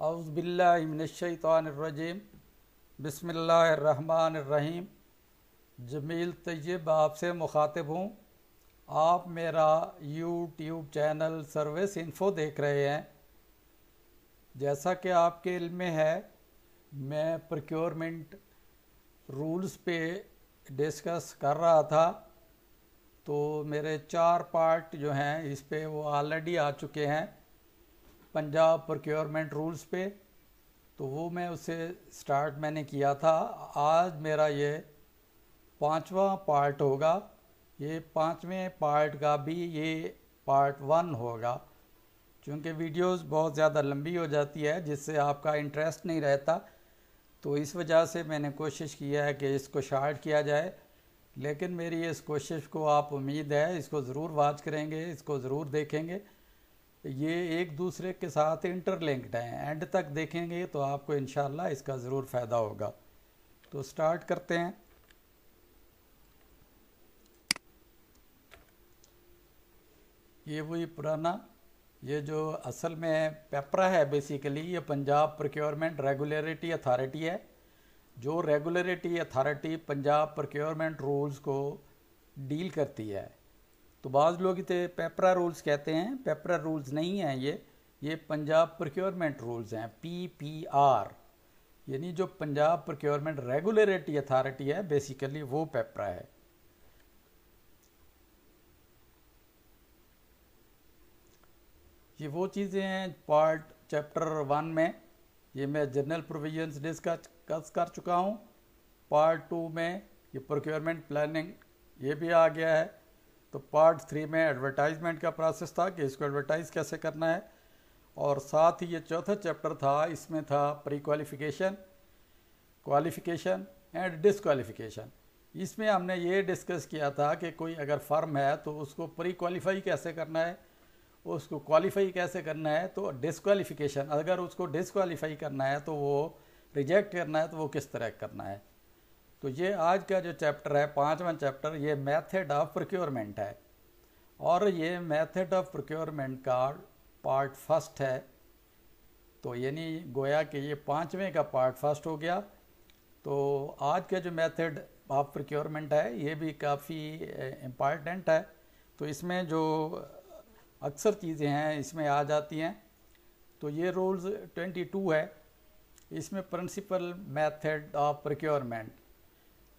औज़ुबिल्लाहिमिनश्शैतानिर्रजीम बिस्मिल्लाहिर्रहमानिर्रहीम। जमील तैयब आपसे मुखातिब हूँ। आप मेरा यूट्यूब चैनल सर्विस इन्फो देख रहे हैं। जैसा कि आपके इल्म में है, मैं प्रोक्योरमेंट रूल्स पे डिस्कस कर रहा था। तो मेरे 4 पार्ट जो हैं इस पे वो ऑलरेडी आ चुके हैं पंजाब प्रोक्योरमेंट रूल्स पे। तो वो मैं उसे स्टार्ट मैंने किया था। आज मेरा ये 5वां पार्ट होगा। ये 5वें पार्ट का भी ये पार्ट 1 होगा। क्योंकि वीडियोस बहुत ज़्यादा लंबी हो जाती है जिससे आपका इंटरेस्ट नहीं रहता, तो इस वजह से मैंने कोशिश किया है कि इसको शार्ट किया जाए। लेकिन मेरी इस कोशिश को आप उम्मीद है इसको ज़रूर वॉच करेंगे, इसको ज़रूर देखेंगे। ये एक दूसरे के साथ इंटरलिंक्ड हैं। एंड तक देखेंगे तो आपको इंशाल्लाह इसका ज़रूर फ़ायदा होगा। तो स्टार्ट करते हैं। ये वही पुराना, ये जो असल में पेपरा है, बेसिकली ये पंजाब प्रोक्योरमेंट रेगुलेटरी अथॉरिटी है। जो regulatory authority Punjab procurement rules को डील करती है। तो बाज़ लोग इसे पेपरा रूल्स कहते हैं, पेपरा रूल्स नहीं हैं ये पंजाब प्रोक्योरमेंट रूल्स हैं, PPR। यानी जो पंजाब प्रोक्योरमेंट रेगुलेटरी अथॉरिटी है बेसिकली वो पेपरा है। ये वो चीज़ें हैं पार्ट चैप्टर 1 में। ये मैं जनरल प्रोविजंस डिस्कस कर चुका हूँ। पार्ट 2 में ये प्रोक्योरमेंट प्लानिंग ये भी आ गया है। तो पार्ट 3 में एडवर्टाइजमेंट का प्रोसेस था कि इसको एडवर्टाइज़ कैसे करना है। और साथ ही ये चौथा चैप्टर था, इसमें था प्री क्वालिफ़िकेशन, क्वालिफ़िकेशन एंड डिसक्वालिफ़िकेशन। इसमें हमने ये डिस्कस किया था कि कोई अगर फर्म है तो उसको प्री क्वालिफाई कैसे करना है, उसको क्वालिफाई कैसे करना है। तो डिसक्वालिफ़िकेशन, अगर उसको डिसक्वालीफाई करना है तो वो रिजेक्ट करना है तो वो किस तरह करना है। तो ये आज का जो चैप्टर है 5वां चैप्टर, ये मेथड ऑफ प्रोक्योरमेंट है। और ये मेथड ऑफ प्रोक्योरमेंट का पार्ट फर्स्ट है। तो यानी गोया कि ये 5वें का पार्ट फर्स्ट हो गया। तो आज का जो मेथड ऑफ प्रोक्योरमेंट है ये भी काफ़ी इम्पॉर्टेंट है। तो इसमें जो अक्सर चीज़ें हैं इसमें आ जाती हैं। तो ये रूल्स 22 है, इसमें प्रिंसिपल मेथड ऑफ प्रोक्योरमेंट।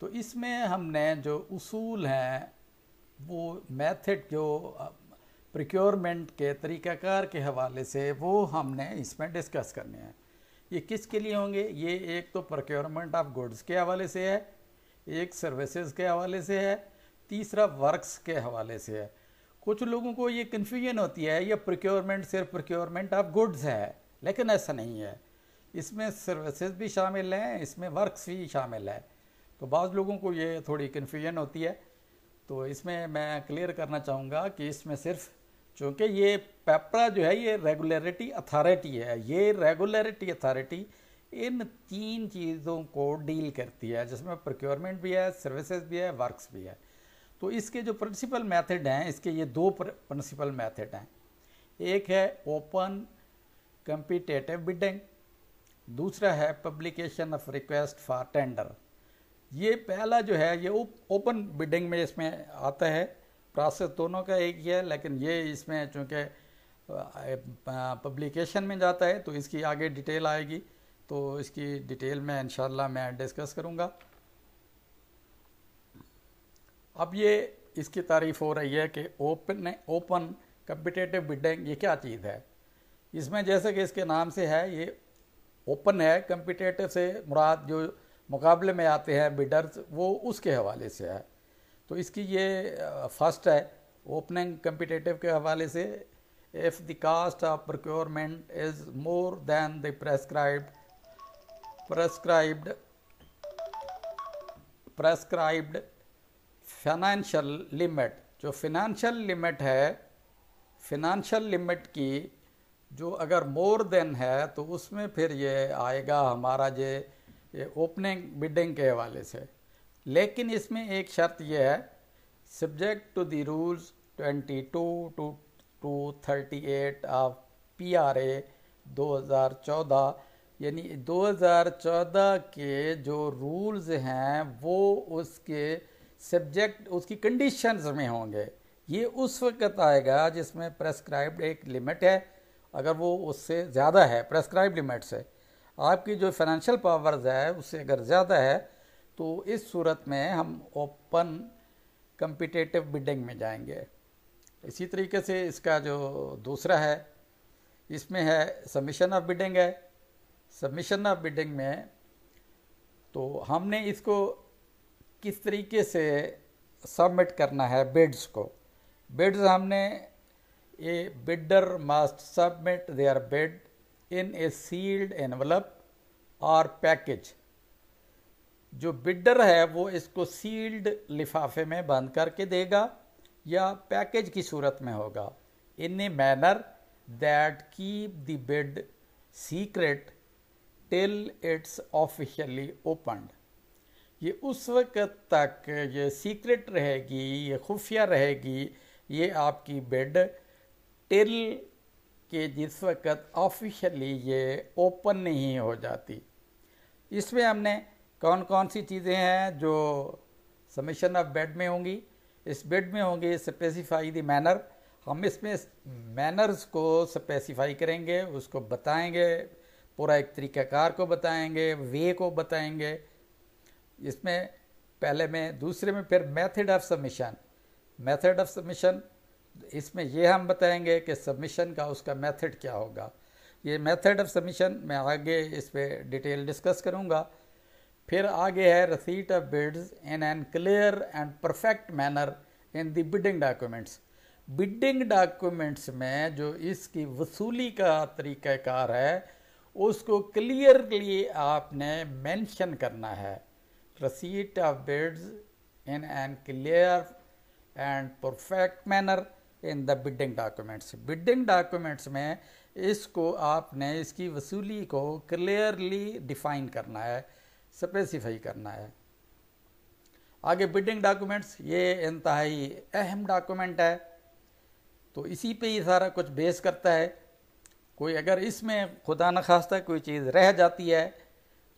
तो इसमें हमने जो उसूल हैं वो मेथड जो प्रोक्योरमेंट के तरीक़ाकार के हवाले से वो हमने इसमें डिस्कस करने हैं। ये किसके लिए होंगे? ये एक तो प्रोक्योरमेंट ऑफ गुड्स के हवाले से है, एक सर्विसेज के हवाले से है, तीसरा वर्क्स के हवाले से है। कुछ लोगों को ये कन्फ्यूजन होती है ये प्रोक्योरमेंट सिर्फ प्रोक्योरमेंट ऑफ गुड्स है, लेकिन ऐसा नहीं है। इसमें सर्विसेज भी शामिल हैं, इसमें वर्क्स भी शामिल है। तो बाज़ लोगों को ये थोड़ी कन्फ्यूजन होती है। तो इसमें मैं क्लियर करना चाहूँगा कि इसमें सिर्फ, चूँकि ये पेपरा जो है ये रेगुलेटरी अथॉरिटी है, ये रेगुलेटरी अथॉरिटी इन 3 चीज़ों को डील करती है, जिसमें प्रोक्योरमेंट भी है, सर्विसेज भी है, वर्क्स भी है। तो इसके जो प्रिंसिपल मेथड हैं, इसके ये 2 प्रिंसिपल मेथड हैं। एक है ओपन कम्पिटिटिव बिडिंग, दूसरा है publication of request for tender. ये पहला जो है ये ओपन बिडिंग में इसमें आता है। प्रोसेस दोनों का एक ही है, लेकिन ये इसमें चूँकि पब्लिकेशन में जाता है तो इसकी आगे डिटेल आएगी। तो इसकी डिटेल में इंशाल्लाह मैं डिस्कस करूँगा। अब ये इसकी तारीफ़ हो रही है कि ओपन कम्पिटिटिव बिडिंग ये क्या चीज़ है। इसमें जैसे कि इसके नाम से है ये ओपन है, कम्पिटिटिव से मुराद जो मुकाबले में आते हैं बिडर्स वो उसके हवाले से है। तो इसकी ये फर्स्ट है ओपनिंग कम्पिटिटिव के हवाले से। If the cost of procurement is more than the prescribed financial limit. जो फाइनेंशियल लिमिट है, फाइनेंशियल लिमिट की जो अगर मोर देन है तो उसमें फिर ये आएगा हमारा ये ओपनिंग बिडिंग के हवाले से। लेकिन इसमें एक शर्त ये है, subject to the rules 22 to 38 of PRA 2014, यानी 2014 के जो रूल्स हैं वो उसके सब्जेक्ट उसकी कंडीशंस में होंगे। ये उस वक्त आएगा जिसमें प्रेस्क्राइब्ड एक लिमिट है, अगर वो उससे ज़्यादा है प्रेस्क्राइब्ड लिमिट से, आपकी जो फाइनेंशियल पावर्स है उससे अगर ज़्यादा है, तो इस सूरत में हम ओपन कम्पिटिटिव बिडिंग में जाएंगे। इसी तरीके से इसका जो दूसरा है, इसमें है सबमिशन ऑफ बिडिंग है। सबमिशन ऑफ बिडिंग में तो हमने इसको किस तरीके से सबमिट करना है बिड्स को। बिड्स हमने a bidder must submit their bid in a sealed envelope और पैकेज। जो बिडर है वो इसको सील्ड लिफाफे में बंद करके देगा या पैकेज की सूरत में होगा, in a manner that keep the bid secret till it's officially opened. ये उस वक्त तक ये सीक्रेट रहेगी, ये खुफिया रहेगी, ये आपकी बिड टिल के जिस वक्त ऑफिशियली ये ओपन नहीं हो जाती। इसमें हमने कौन कौन सी चीज़ें हैं जो सबमिशन ऑफ बिड में होंगी। इस बिड में होंगे स्पेसिफाई द मैनर, हम इसमें मैनर्स को स्पेसिफाई करेंगे, उसको बताएंगे, पूरा एक तरीक़ाकार को बताएंगे, वे को बताएंगे। इसमें पहले में, दूसरे में फिर method of submission. Method of submission इसमें ये हम बताएंगे कि सबमिशन का उसका मेथड क्या होगा। ये मेथड ऑफ सबमिशन मैं आगे इस पर डिटेल डिस्कस करूँगा। फिर आगे है receipt of bids in an clear and perfect manner in the bidding documents. Bidding documents में जो इसकी वसूली का तरीक़ाकार है उसको क्लियरली आपने मेंशन करना है। Receipt of bids in an clear and perfect manner in the bidding documents. Bidding documents में इसको आपने इसकी वसूली को क्लियरली डिफाइन करना है, स्पेसिफाई करना है। आगे बिडिंग डॉक्यूमेंट्स ये इंतहाई अहम डॉक्यूमेंट है, तो इसी पे ही सारा कुछ बेस करता है। कोई अगर इसमें खुदा न खास्ता कोई चीज़ रह जाती है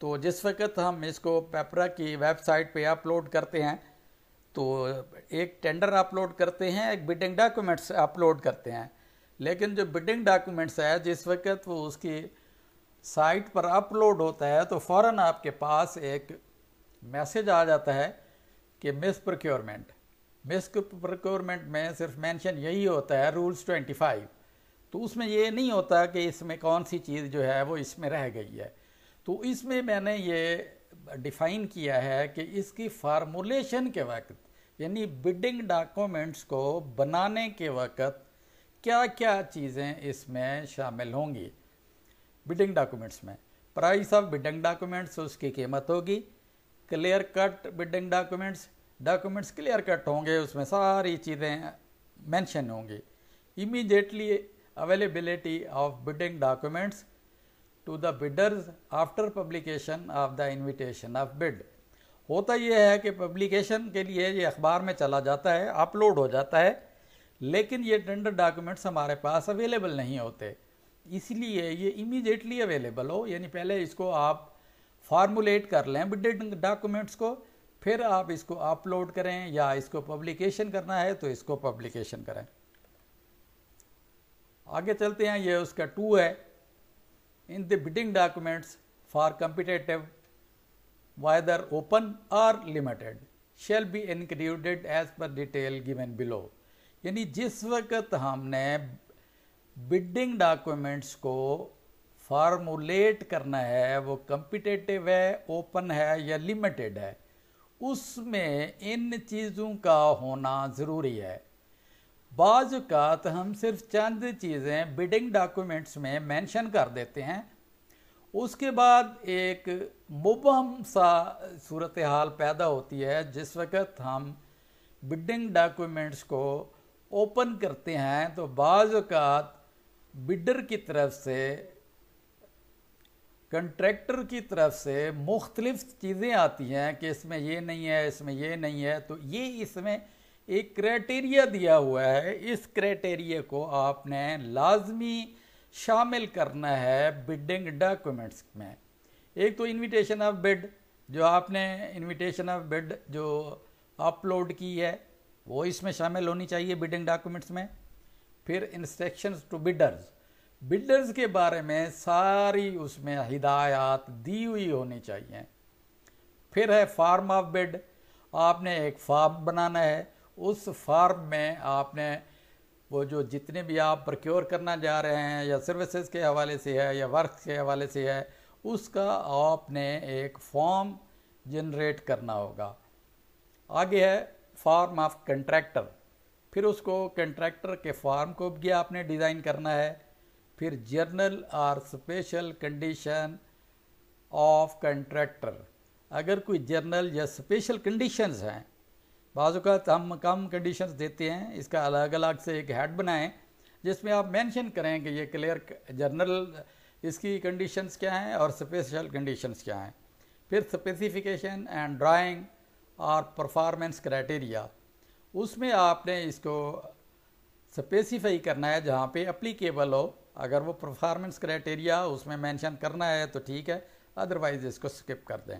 तो जिस वक्त हम इसको पेपरा की वेबसाइट पे अपलोड करते हैं तो एक टेंडर अपलोड करते हैं, एक बिडिंग डॉक्यूमेंट्स अपलोड करते हैं, लेकिन जो बिडिंग डॉक्यूमेंट्स है जिस वक्त वो उसकी साइट पर अपलोड होता है तो फ़ौरन आपके पास एक मैसेज आ जाता है कि मिस प्रोक्योरमेंट। मिस प्रोक्योरमेंट में सिर्फ मेंशन यही होता है रूल्स 25, तो उसमें ये नहीं होता कि इसमें कौन सी चीज़ जो है वो इसमें रह गई है। तो इसमें मैंने ये डिफ़ाइन किया है कि इसकी फार्मूलेशन के वक्त, यानी बिडिंग डॉक्यूमेंट्स को बनाने के वक्त क्या क्या चीज़ें इसमें शामिल होंगी। बिडिंग डॉक्यूमेंट्स में प्राइस ऑफ बिडिंग डॉक्यूमेंट्स, उसकी कीमत होगी। Clear cut bidding documents, documents clear cut होंगे, उसमें सारी चीज़ें मेंशन होंगी। Immediately availability of bidding documents to the bidders after publication of the invitation of bid. होता यह है कि पब्लिकेशन के लिए ये अखबार में चला जाता है, अपलोड हो जाता है, लेकिन ये टेंडर डॉक्यूमेंट्स हमारे पास अवेलेबल नहीं होते, इसलिए ये इमीडिएटली अवेलेबल हो, यानी पहले इसको आप फार्मूलेट कर लें बिडिंग डॉक्यूमेंट्स को, फिर आप इसको अपलोड करें, या इसको पब्लिकेशन करना है तो इसको पब्लिकेशन करें। आगे चलते हैं, ये उसका 2 है। इन the bidding documents for competitive whether open or limited shall be included as per detail given below। यानी जिस वक्त हमने बिडिंग डॉक्यूमेंट्स को फार्मूलेट करना है, वो कम्पिटिटिव है, ओपन है या लिमिटेड है, उसमें इन चीज़ों का होना ज़रूरी है। बाज़ औक़ात हम सिर्फ चंद चीज़ें बिडिंग डॉक्यूमेंट्स में मेंशन कर देते हैं, उसके बाद एक मुबहम सा सूरत हाल पैदा होती है जिस वक्त हम बिडिंग डॉक्यूमेंट्स को ओपन करते हैं तो बाज़ औक़ात बिडर की तरफ से, कंट्रैक्टर की तरफ से मुख्तलिफ चीज़ें आती हैं कि इसमें ये नहीं है, इसमें ये नहीं है, तो ये इसमें एक क्राइटेरिया दिया हुआ है। इस क्राइटेरिया को आपने लाजमी शामिल करना है बिडिंग डॉक्यूमेंट्स में। एक तो इनविटेशन ऑफ बिड, जो आपने इनविटेशन ऑफ बिड जो अपलोड की है वो इसमें शामिल होनी चाहिए बिडिंग डॉक्यूमेंट्स में। फिर इंस्ट्रक्शंस टू बिडर्स, बिल्डर्स के बारे में सारी उसमें हिदायत दी हुई होनी चाहिए। फिर है फॉर्म ऑफ बिड, आपने एक फॉर्म बनाना है, उस फॉर्म में आपने वो जो जितने भी आप प्रोक्योर करना जा रहे हैं या सर्विसेज के हवाले से है या वर्क के हवाले से है, उसका आपने एक फॉर्म जनरेट करना होगा। आगे है फॉर्म ऑफ कंट्रैक्टर, फिर उसको कंट्रैक्टर के फॉर्म को भी आपने डिज़ाइन करना है। फिर जर्नल और स्पेशल कंडीशन ऑफ कंट्रैक्टर, अगर कोई जर्नल या स्पेशल कंडीशंस हैं, बाज़ औक़ात हम कम कंडीशंस देते हैं, इसका अलग अलग से एक हेड बनाएं जिसमें आप मेंशन करें कि ये क्लियर जर्नल इसकी कंडीशंस क्या हैं और स्पेशल कंडीशंस क्या हैं। फिर स्पेसिफिकेशन एंड ड्राइंग और परफॉर्मेंस क्राइटेरिया, उसमें आपने इसको स्पेसिफाई करना है जहाँ पे एप्लीकेबल हो। अगर वो परफॉर्मेंस क्राइटेरिया उसमें मेंशन करना है तो ठीक है, अदरवाइज इसको स्किप कर दें।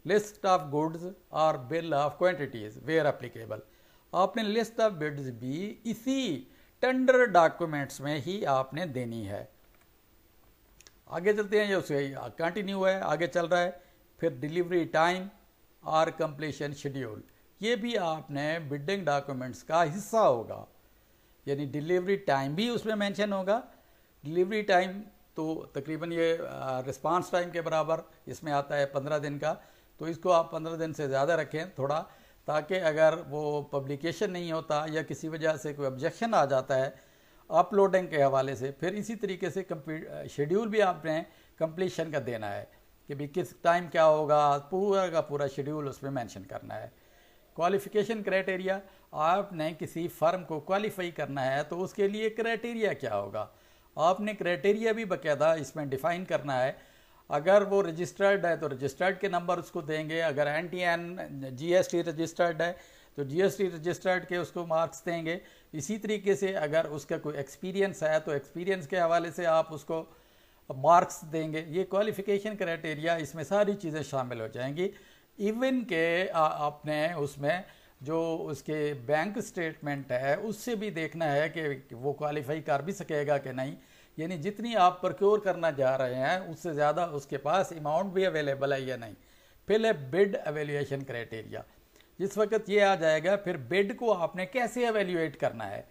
लिस्ट ऑफ गुड्स और bill of quantities where applicable, आपने लिस्ट ऑफ गुड्स भी इसी टेंडर डॉक्यूमेंट्स में ही आपने देनी है। आगे चलते हैं, ये उसके कंटिन्यू है, आगे चल रहा है। फिर डिलीवरी टाइम और कंप्लीशन शेड्यूल, ये भी आपने बिडिंग डॉक्यूमेंट्स का हिस्सा होगा, यानी डिलीवरी टाइम भी उसमें मेंशन होगा। डिलीवरी टाइम तो तकरीबन ये रिस्पांस टाइम के बराबर इसमें आता है 15 दिन का, तो इसको आप 15 दिन से ज़्यादा रखें थोड़ा, ताकि अगर वो पब्लिकेशन नहीं होता या किसी वजह से कोई ऑब्जेक्शन आ जाता है अपलोडिंग के हवाले से, फिर इसी तरीके से शेड्यूल भी आपने कंप्लीशन का देना है कि भी किस टाइम क्या होगा, पूरा का पूरा शेड्यूल उसमें मेंशन करना है। क्वालिफ़िकेशन क्राइटेरिया, आपने किसी फर्म को क्वालिफाई करना है तो उसके लिए क्राइटेरिया क्या होगा, आपने क्राइटेरिया भी बाकायदा इसमें डिफ़ाइन करना है। अगर वो रजिस्टर्ड है तो रजिस्टर्ड के नंबर उसको देंगे, अगर NTN GST रजिस्टर्ड है तो GST रजिस्टर्ड के उसको मार्क्स देंगे। इसी तरीके से अगर उसका कोई एक्सपीरियंस है तो एक्सपीरियंस के हवाले से आप उसको मार्क्स देंगे। ये क्वालिफ़िकेशन क्राइटेरिया, इसमें सारी चीज़ें शामिल हो जाएंगी। इवन के आपने उसमें जो उसके बैंक स्टेटमेंट है उससे भी देखना है कि वो क्वालिफाई कर भी सकेगा कि नहीं, यानी जितनी आप प्रोक्योर करना जा रहे हैं उससे ज़्यादा उसके पास अमाउंट भी अवेलेबल है या नहीं। फिर है बिड एवेल्यूएशन क्राइटेरिया, जिस वक्त ये आ जाएगा फिर बिड को आपने कैसे एवेल्यूएट करना है,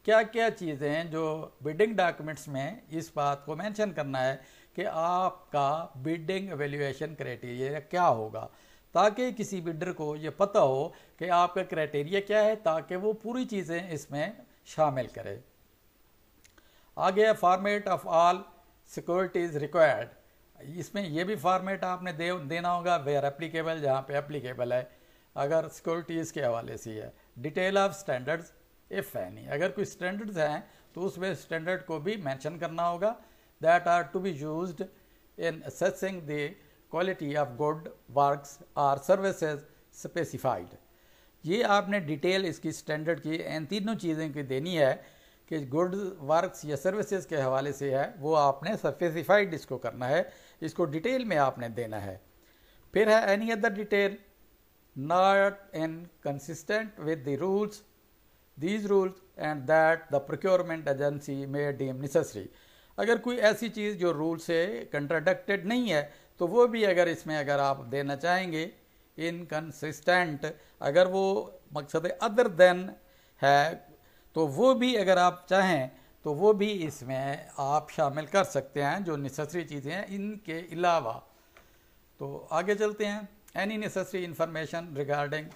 क्या क्या चीज़ें जो बिडिंग डॉक्यूमेंट्स में इस बात को मेंशन करना है कि आपका बिडिंग एवेल्यूएशन क्राइटेरिया क्या होगा, ताकि किसी बिडर को ये पता हो कि आपका क्राइटेरिया क्या है, ताकि वो पूरी चीज़ें इसमें शामिल करे। आगे है format of all securities required, इसमें ये भी फॉर्मेट आपने देना होगा वेयर एप्लीकेबल, जहाँ पे एप्लीकेबल है, अगर सिक्योरिटीज़ के हवाले से है। Detail of standards if any, अगर कोई स्टैंडर्ड्स हैं तो उसमें स्टैंडर्ड को भी मेंशन करना होगा। That are to be used in assessing the quality of good works और सर्विसेज स्पेसिफाइड, ये आपने डिटेल इसकी स्टैंडर्ड की इन तीनों चीज़ें की देनी है कि गुड वर्क्स या सर्विसेज के हवाले से है वो आपने स्पेसिफाइड इसको करना है, इसको डिटेल में आपने देना है। फिर है any other detail not inconsistent with the rules these rules and that the procurement agency may deem necessary, अगर कोई ऐसी चीज़ जो रूल से कंट्राडिक्टेड नहीं है तो वो भी अगर इसमें अगर आप देना चाहेंगे इनकंसिस्टेंट, अगर वो मकसद अदर देन है तो वो भी अगर आप चाहें तो वो भी इसमें आप शामिल कर सकते हैं, जो नेसेसरी चीज़ें हैं इनके अलावा। तो आगे चलते हैं, एनी नेसेसरी इंफॉर्मेशन रिगार्डिंग,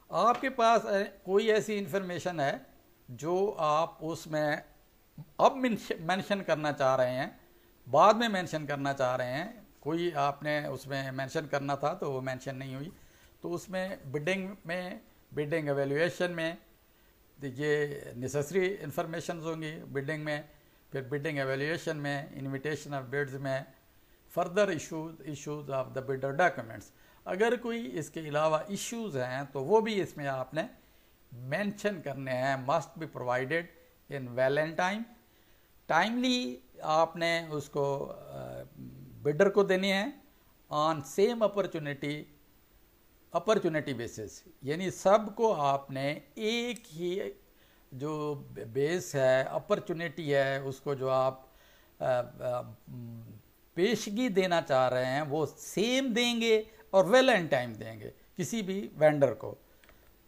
आपके पास कोई ऐसी इंफॉर्मेशन है जो आप उसमें अब मेंशन करना चाह रहे हैं, बाद में मेंशन करना चाह रहे हैं, कोई आपने उसमें मेंशन करना था तो वो मेंशन नहीं हुई, तो उसमें बिडिंग एवेल्यूएशन में ये नेसेसरी इंफॉर्मेशन होंगी बिडिंग में, फिर बिडिंग एवेल्यूएशन में, इनविटेशन ऑफ बिड्स में, further issues of the bidder documents, अगर कोई इसके अलावा इश्यूज हैं तो वो भी इसमें आपने मेंशन करने हैं। Must be provided in well and time, timely आपने उसको बिडर को देनी है ऑन सेम अपॉर्चुनिटी बेसिस, यानी सबको आपने एक ही जो बेस है, अपॉर्चुनिटी है, उसको जो आप पेशगी देना चाह रहे हैं वो सेम देंगे और वेल एंड टाइम देंगे किसी भी वेंडर को।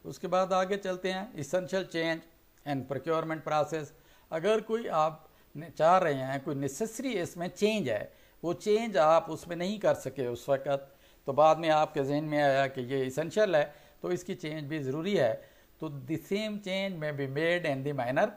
उसके बाद आगे चलते हैं essential change and procurement process. अगर कोई आप चाह रहे हैं कोई नेसेसरी इसमें चेंज है, वो चेंज आप उसमें नहीं कर सके उस वक़्त, तो बाद में आपके जहन में आया कि ये इसेंशियल है तो इसकी चेंज भी ज़रूरी है, तो the same change may be made in the manner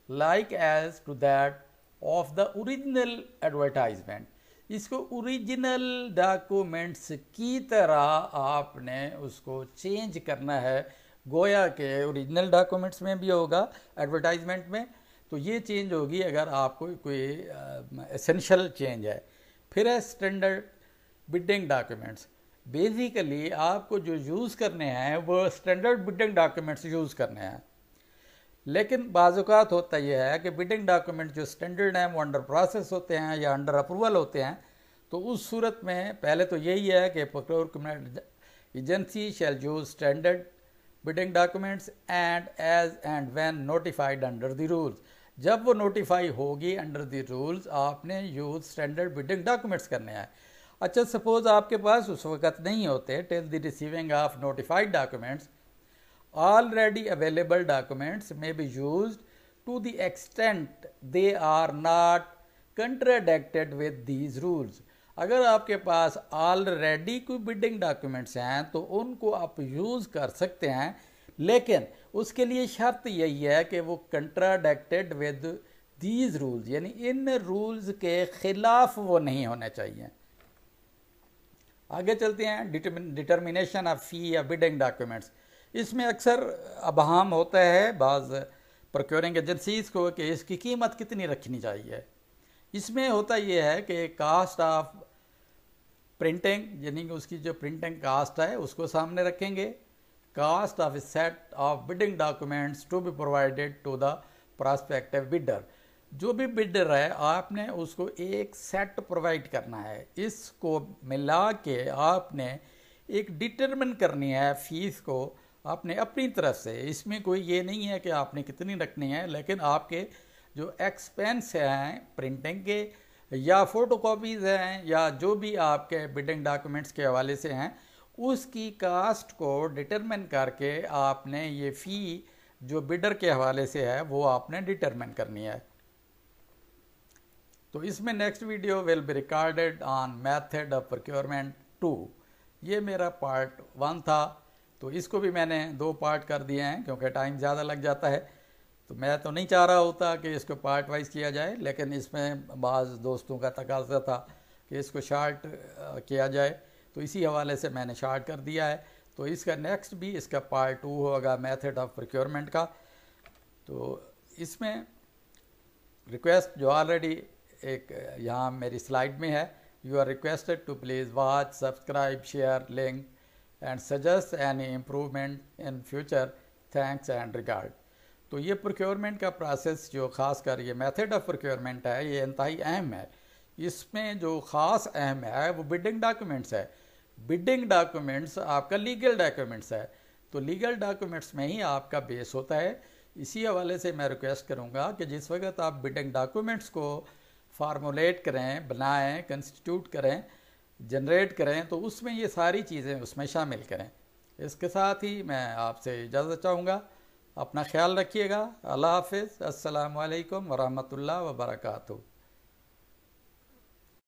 like as to that of the original advertisement. इसको ओरिजिनल डॉक्यूमेंट्स की तरह आपने उसको चेंज करना है, गोया के ओरिजिनल डॉक्यूमेंट्स में भी होगा एडवर्टाइजमेंट में, तो ये चेंज होगी अगर आपको कोई एसेंशियल चेंज है। फिर है स्टैंडर्ड बिडिंग डॉक्यूमेंट्स। बेसिकली आपको जो यूज़ करने हैं वो स्टैंडर्ड बिडिंग डॉक्यूमेंट्स यूज़ करने हैं, लेकिन बाज़-औक़ात होता यह है कि बिडिंग डॉक्यूमेंट जो स्टैंडर्ड हैं वो अंडर प्रोसेस होते हैं या अंडर अप्रूवल होते हैं, तो उस सूरत में पहले तो यही है कि procurement agency shall use standard bidding documents as and when notified under the rules. जब वो नोटिफाई होगी अंडर द रूल्स आपने यूज स्टैंडर्ड बिडिंग डॉक्यूमेंट्स करने हैं। अच्छा, सपोज आपके पास उस वक़्त नहीं होते till the receiving of notified documents, already available documents may be used to the extent they are not contradicted with these rules। अगर आपके पास ऑलरेडी कोई बिडिंग डॉक्यूमेंट्स हैं तो उनको आप यूज़ कर सकते हैं, लेकिन उसके लिए शर्त यही है कि वो कंट्राडिक्टेड विद दीज रूल्स, यानी इन रूल्स के खिलाफ वो नहीं होने चाहिए। आगे चलते हैं डिटर्मिनेशन ऑफ फी या बिडिंग डॉक्यूमेंट्स। इसमें अक्सर अबहम होता है बाज़ प्रोक्योरिंग एजेंसीज़ को कि इसकी कीमत कितनी रखनी चाहिए। इसमें होता यह है कि कास्ट ऑफ प्रिंटिंग, यानी कि उसकी जो प्रिंटिंग कास्ट है उसको सामने रखेंगे, cost of a set of bidding documents to be provided to the prospective bidder. जो भी बिडर है आपने उसको एक सेट प्रोवाइड करना है, इसको मिला के आपने एक डिटरमिन करनी है फीस को आपने अपनी तरफ से। इसमें कोई ये नहीं है कि आपने कितनी रखनी है, लेकिन आपके जो एक्सपेंस हैं प्रिंटिंग के या फ़ोटोकॉपीज़ हैं या जो भी आपके बिडिंग डॉक्यूमेंट्स के हवाले से हैं उसकी कास्ट को डिटरमिन करके आपने ये फ़ी जो बिडर के हवाले से है वो आपने डिटरमिन करनी है। तो इसमें next video will be recorded on method of procurement 2। ये मेरा पार्ट 1 था, तो इसको भी मैंने 2 पार्ट कर दिए हैं क्योंकि टाइम ज़्यादा लग जाता है। तो मैं तो नहीं चाह रहा होता कि इसको पार्ट वाइज किया जाए, लेकिन इसमें बाज़ दोस्तों का तकाज़ा था कि इसको शार्ट किया जाए, तो इसी हवाले से मैंने शार्ट कर दिया है। तो इसका नेक्स्ट भी इसका पार्ट 2 होगा मेथड ऑफ प्रोक्योरमेंट का। तो इसमें रिक्वेस्ट जो ऑलरेडी एक यहाँ मेरी स्लाइड में है, you are requested to please watch, subscribe, share, link and suggest any improvement in future. Thanks and regard। तो ये प्रोक्योरमेंट का प्रोसेस जो ख़ास कर ये मेथड ऑफ प्रोक्योरमेंट है ये इंतहाई अहम है। इसमें जो ख़ास अहम है वो बिडिंग डॉक्यूमेंट्स है। बिडिंग डॉक्यूमेंट्स आपका लीगल डॉक्यूमेंट्स है, तो लीगल डॉक्यूमेंट्स में ही आपका बेस होता है। इसी हवाले से मैं रिक्वेस्ट करूँगा कि जिस वक्त आप बिडिंग डॉक्यूमेंट्स को फार्मूलेट करें, बनाएं, कंस्टिट्यूट करें, जनरेट करें, तो उसमें ये सारी चीज़ें उसमें शामिल करें। इसके साथ ही मैं आपसे इजाज़त चाहूँगा। अपना ख्याल रखिएगा। अल्लाह हाफ़िज़। अस्सलामु अलैकुम वरहमतुल्लाह वबरकातुहू।